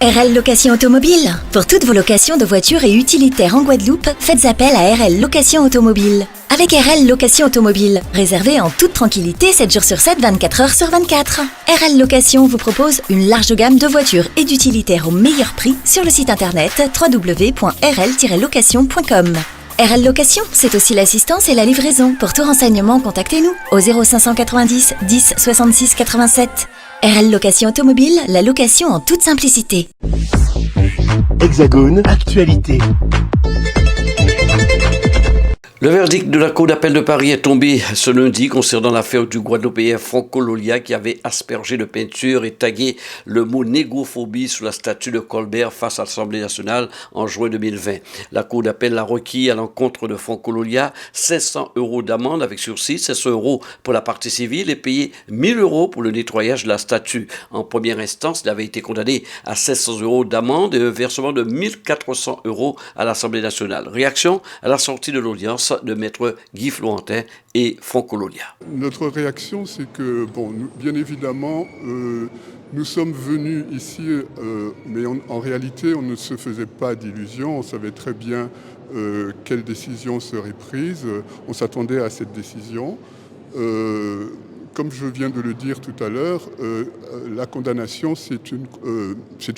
RL Location Automobile. Pour toutes vos locations de voitures et utilitaires en Guadeloupe, faites appel à RL Location Automobile. Avec RL Location Automobile, réservez en toute tranquillité 7 jours sur 7, 24 heures sur 24. RL Location vous propose une large gamme de voitures et d'utilitaires au meilleur prix sur le site internet www.rl-location.com. RL Location, c'est aussi l'assistance et la livraison. Pour tout renseignement, contactez-nous au 0590 10 66 87. RL Location Automobile, la location en toute simplicité. Hexagone, actualité. Le verdict de la Cour d'appel de Paris est tombé ce lundi concernant l'affaire du Guadeloupéen Franco Lolia qui avait aspergé de peinture et tagué le mot négrophobie sur la statue de Colbert face à l'Assemblée nationale en juin 2020. La Cour d'appel a requis à l'encontre de Franco Lolia 500 € d'amende avec sursis, 500 € pour la partie civile et payé 1000 € pour le nettoyage de la statue. En première instance, il avait été condamné à 500 € d'amende et un versement de 1400 € à l'Assemblée nationale. Réaction à la sortie de l'audience de maître Guy Florentin et Franco Lolia. Notre réaction, c'est que, bien évidemment, nous sommes venus ici, mais en réalité, on ne se faisait pas d'illusions. On savait très bien quelle décision serait prise. On s'attendait à cette décision. Comme je viens de le dire tout à l'heure, la condamnation, c'est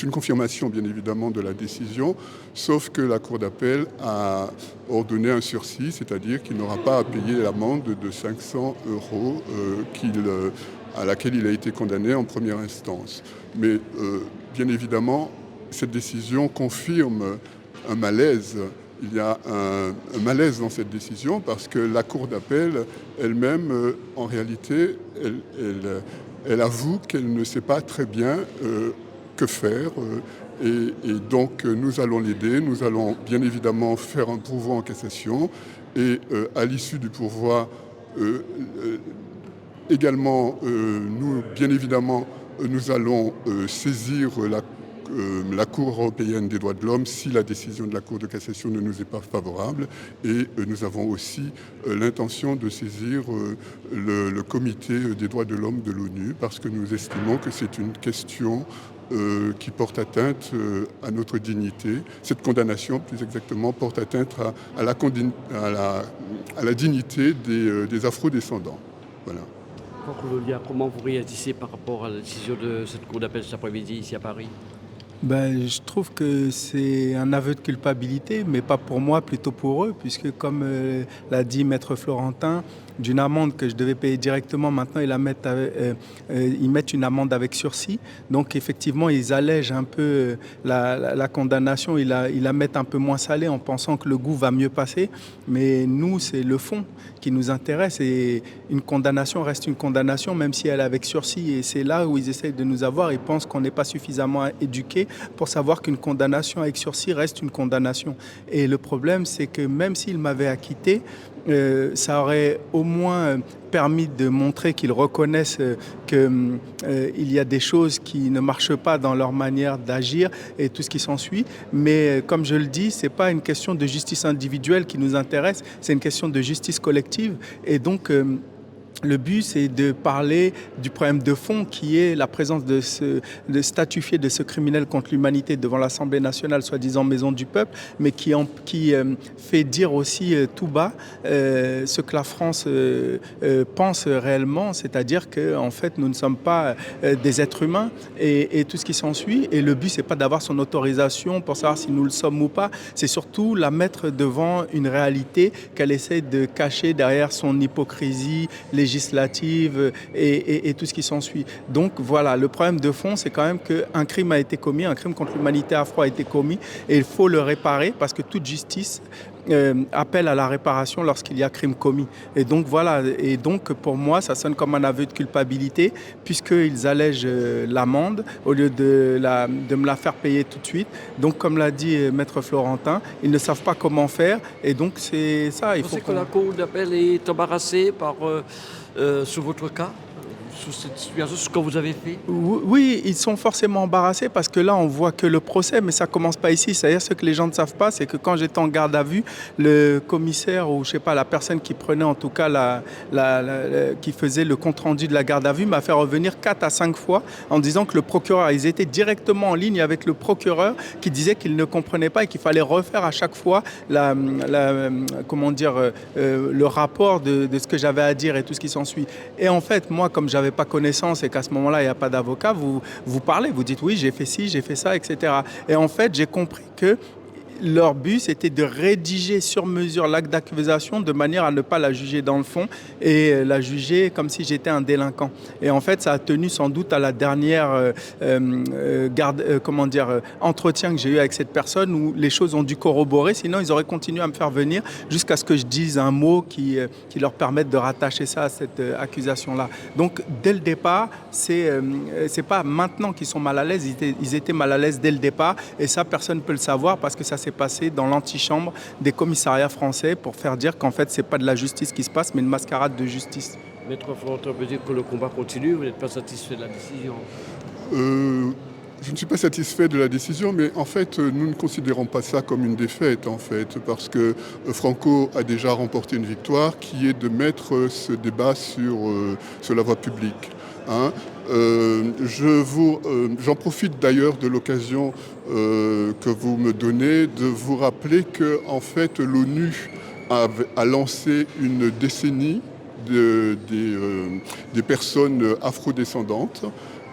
une confirmation, bien évidemment, de la décision, sauf que la Cour d'appel a ordonné un sursis, c'est-à-dire qu'il n'aura pas à payer l'amende de 500 € à laquelle il a été condamné en première instance. Mais, bien évidemment, cette décision confirme un malaise. Il y a un malaise dans cette décision parce que la Cour d'appel elle-même, en réalité, elle avoue qu'elle ne sait pas très bien que faire. Et donc, nous allons l'aider. Nous allons bien évidemment faire un pourvoi en cassation. Et à l'issue du pourvoi, également, nous allons saisir la Cour européenne des droits de l'homme si la décision de la Cour de cassation ne nous est pas favorable. Et nous avons aussi l'intention de saisir le Comité des droits de l'homme de l'ONU parce que nous estimons que c'est une question qui porte atteinte à notre dignité. Cette condamnation, plus exactement, porte atteinte à la dignité des afro-descendants. Voilà. Comment vous réagissez par rapport à la décision de cette Cour d'appel cet après-midi ici à Paris ? Je trouve que c'est un aveu de culpabilité, mais pas pour moi, plutôt pour eux, puisque comme l'a dit Maître Florentin, d'une amende que je devais payer directement, maintenant ils mettent une amende avec sursis. Donc effectivement, ils allègent un peu la condamnation, ils la mettent un peu moins salée en pensant que le goût va mieux passer. Mais nous, c'est le fond qui nous intéresse et une condamnation reste une condamnation, même si elle est avec sursis. Et c'est là où ils essayent de nous avoir. Ils pensent qu'on n'est pas suffisamment éduqués pour savoir qu'une condamnation avec sursis reste une condamnation. Et le problème, c'est que même s'ils m'avaient acquitté, ça aurait au moins permis de montrer qu'ils reconnaissent qu'il y a des choses qui ne marchent pas dans leur manière d'agir et tout ce qui s'ensuit. Mais comme je le dis, ce n'est pas une question de justice individuelle qui nous intéresse, c'est une question de justice collective. Et donc, le but, c'est de parler du problème de fond qui est la présence de statufier de ce criminel contre l'humanité devant l'Assemblée nationale, soi-disant maison du peuple, mais qui fait dire aussi tout bas ce que la France pense réellement, c'est-à-dire qu'en fait, nous ne sommes pas des êtres humains et tout ce qui s'ensuit. Et le but, c'est pas d'avoir son autorisation pour savoir si nous le sommes ou pas, c'est surtout la mettre devant une réalité qu'elle essaie de cacher derrière son hypocrisie législative et tout ce qui s'ensuit. Donc voilà, le problème de fond, c'est quand même qu'un crime a été commis, un crime contre l'humanité afro a été commis et il faut le réparer parce que toute justice appelle à la réparation lorsqu'il y a crime commis. Et donc voilà, et donc pour moi, ça sonne comme un aveu de culpabilité puisqu'ils allègent l'amende au lieu de me la faire payer tout de suite. Donc comme l'a dit Maître Florentin, ils ne savent pas comment faire et donc c'est ça. Vous pensez que la Cour d'appel est embarrassée sur votre cas ? sur cette situation, sur ce que vous avez fait? Oui, ils sont forcément embarrassés parce que là, on voit que le procès, mais ça ne commence pas ici. C'est-à-dire, ce que les gens ne savent pas, c'est que quand j'étais en garde à vue, le commissaire ou, je sais pas, la personne qui prenait en tout cas, qui faisait le compte-rendu de la garde à vue m'a fait revenir 4 à 5 fois en disant que le procureur, ils étaient directement en ligne avec le procureur qui disait qu'il ne comprenait pas et qu'il fallait refaire à chaque fois le rapport de ce que j'avais à dire et tout ce qui s'ensuit. Et en fait, moi, comme je n'avais pas connaissance et qu'à ce moment-là, il n'y a pas d'avocat, vous parlez, vous dites oui, j'ai fait ci, j'ai fait ça, etc. Et en fait, j'ai compris que leur but, c'était de rédiger sur mesure l'acte d'accusation de manière à ne pas la juger dans le fond et la juger comme si j'étais un délinquant. Et en fait, ça a tenu sans doute à la dernière entretien que j'ai eu avec cette personne où les choses ont dû corroborer. Sinon, ils auraient continué à me faire venir jusqu'à ce que je dise un mot qui leur permette de rattacher ça à cette accusation-là. Donc, dès le départ, c'est pas maintenant qu'ils sont mal à l'aise. Ils étaient mal à l'aise dès le départ. Et ça, personne ne peut le savoir parce que ça s'est passé dans l'antichambre des commissariats français pour faire dire qu'en fait, c'est pas de la justice qui se passe, mais une mascarade de justice. Maître Florentin peut dire que le combat continue, vous n'êtes pas satisfait de la décision? Je ne suis pas satisfait de la décision, mais en fait, nous ne considérons pas ça comme une défaite, en fait, parce que Franco a déjà remporté une victoire qui est de mettre ce débat sur la voie publique. J'en profite d'ailleurs de l'occasion que vous me donnez de vous rappeler que en fait l'ONU a lancé une décennie des personnes afrodescendantes.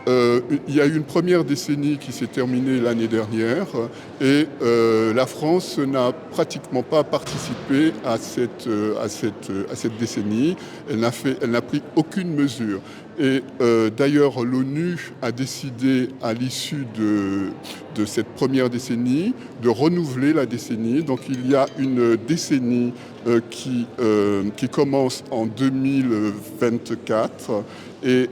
Il y a eu une première décennie qui s'est terminée l'année dernière et la France n'a pratiquement pas participé à cette décennie. Elle n'a pris aucune mesure. Et d'ailleurs, l'ONU a décidé à l'issue de cette première décennie de renouveler la décennie. Donc il y a une décennie qui commence en 2024 et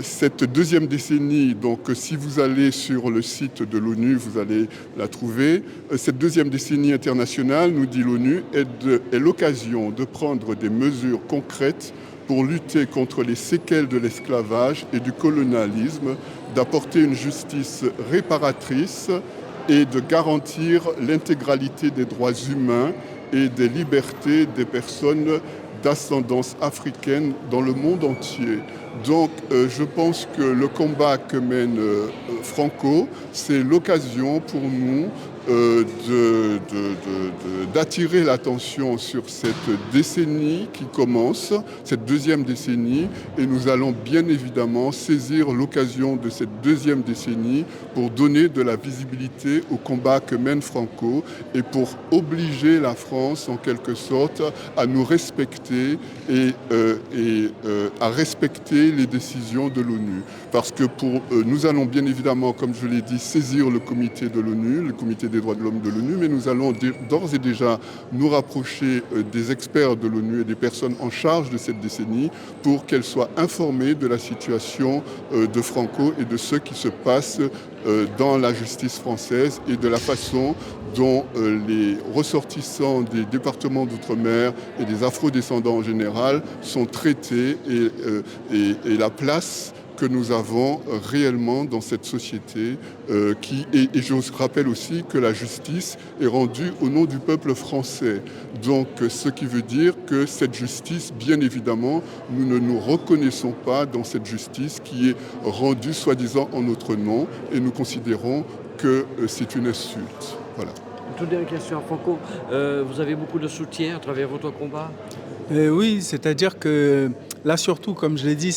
cette deuxième décennie, donc si vous allez sur le site de l'ONU, vous allez la trouver. Cette deuxième décennie internationale, nous dit l'ONU, est l'occasion de prendre des mesures concrètes pour lutter contre les séquelles de l'esclavage et du colonialisme, d'apporter une justice réparatrice et de garantir l'intégralité des droits humains et des libertés des personnes d'ascendance africaine dans le monde entier. Donc je pense que le combat que mène Franco, c'est l'occasion pour nous d'attirer l'attention sur cette décennie qui commence, cette deuxième décennie, et nous allons bien évidemment saisir l'occasion de cette deuxième décennie pour donner de la visibilité au combat que mène Franco et pour obliger la France en quelque sorte à nous respecter et à respecter les décisions de l'ONU. Parce que nous allons bien évidemment, comme je l'ai dit, saisir le comité de l'ONU, le comité des droits de l'homme de l'ONU, mais nous allons d'ores et déjà nous rapprocher des experts de l'ONU et des personnes en charge de cette décennie pour qu'elles soient informées de la situation de Franco et de ce qui se passe dans la justice française et de la façon dont les ressortissants des départements d'outre-mer et des afro-descendants en général sont traités et la place que nous avons réellement dans cette société et je vous rappelle aussi que la justice est rendue au nom du peuple français. Donc ce qui veut dire que cette justice, bien évidemment, nous ne nous reconnaissons pas dans cette justice qui est rendue soi-disant en notre nom et nous considérons que c'est une insulte. Voilà. Une toute dernière question à Franco. Vous avez beaucoup de soutien à travers votre combat? Oui, c'est-à-dire que là, surtout, comme je l'ai dit,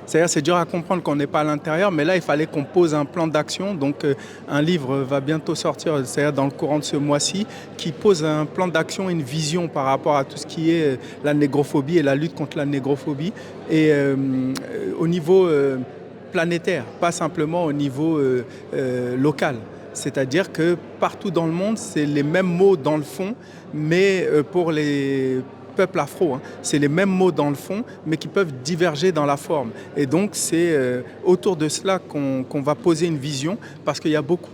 c'est dur à comprendre qu'on n'est pas à l'intérieur, mais là, il fallait qu'on pose un plan d'action. Donc, un livre va bientôt sortir, c'est-à-dire dans le courant de ce mois-ci, qui pose un plan d'action, une vision par rapport à tout ce qui est la négrophobie et la lutte contre la négrophobie. Et au niveau planétaire, pas simplement au niveau local. C'est-à-dire que partout dans le monde, c'est les mêmes mots dans le fond, mais pour les peuples afro, c'est les mêmes mots dans le fond, mais qui peuvent diverger dans la forme. Et donc, c'est autour de cela qu'on va poser une vision, parce qu'il y a beaucoup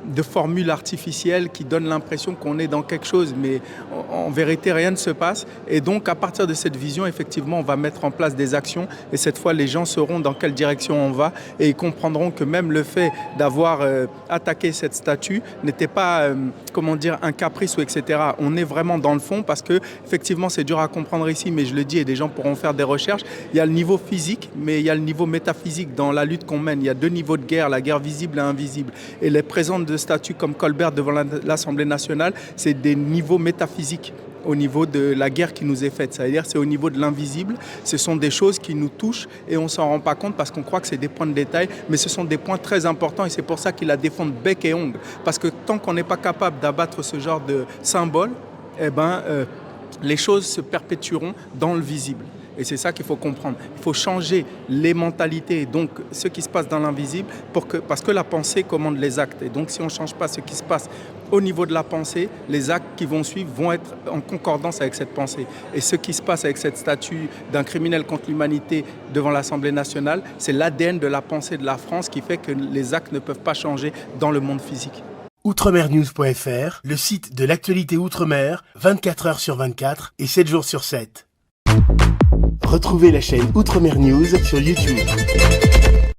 de formules artificielles qui donnent l'impression qu'on est dans quelque chose, mais en vérité, rien ne se passe. Et donc, à partir de cette vision, effectivement, on va mettre en place des actions. Et cette fois, les gens sauront dans quelle direction on va. Et ils comprendront que même le fait d'avoir attaqué cette statue n'était pas, un caprice ou etc. On est vraiment dans le fond parce que, effectivement, c'est dur à comprendre ici, mais je le dis, et des gens pourront faire des recherches. Il y a le niveau physique, mais il y a le niveau métaphysique dans la lutte qu'on mène. Il y a 2 niveaux de guerre, la guerre visible et invisible. Et les présentes de statues comme Colbert devant l'Assemblée nationale, c'est des niveaux métaphysiques au niveau de la guerre qui nous est faite. C'est-à-dire c'est au niveau de l'invisible, ce sont des choses qui nous touchent et on ne s'en rend pas compte parce qu'on croit que c'est des points de détail, mais ce sont des points très importants et c'est pour ça qu'ils la défendent bec et ongle. Parce que tant qu'on n'est pas capable d'abattre ce genre de symbole, les choses se perpétueront dans le visible. Et c'est ça qu'il faut comprendre. Il faut changer les mentalités, donc ce qui se passe dans l'invisible, parce que la pensée commande les actes. Et donc si on ne change pas ce qui se passe au niveau de la pensée, les actes qui vont suivre vont être en concordance avec cette pensée. Et ce qui se passe avec cette statue d'un criminel contre l'humanité devant l'Assemblée nationale, c'est l'ADN de la pensée de la France qui fait que les actes ne peuvent pas changer dans le monde physique. Outremernews.fr, le site de l'actualité Outre-mer, 24 heures sur 24 et 7 jours sur 7. Retrouvez la chaîne Outremer News sur YouTube.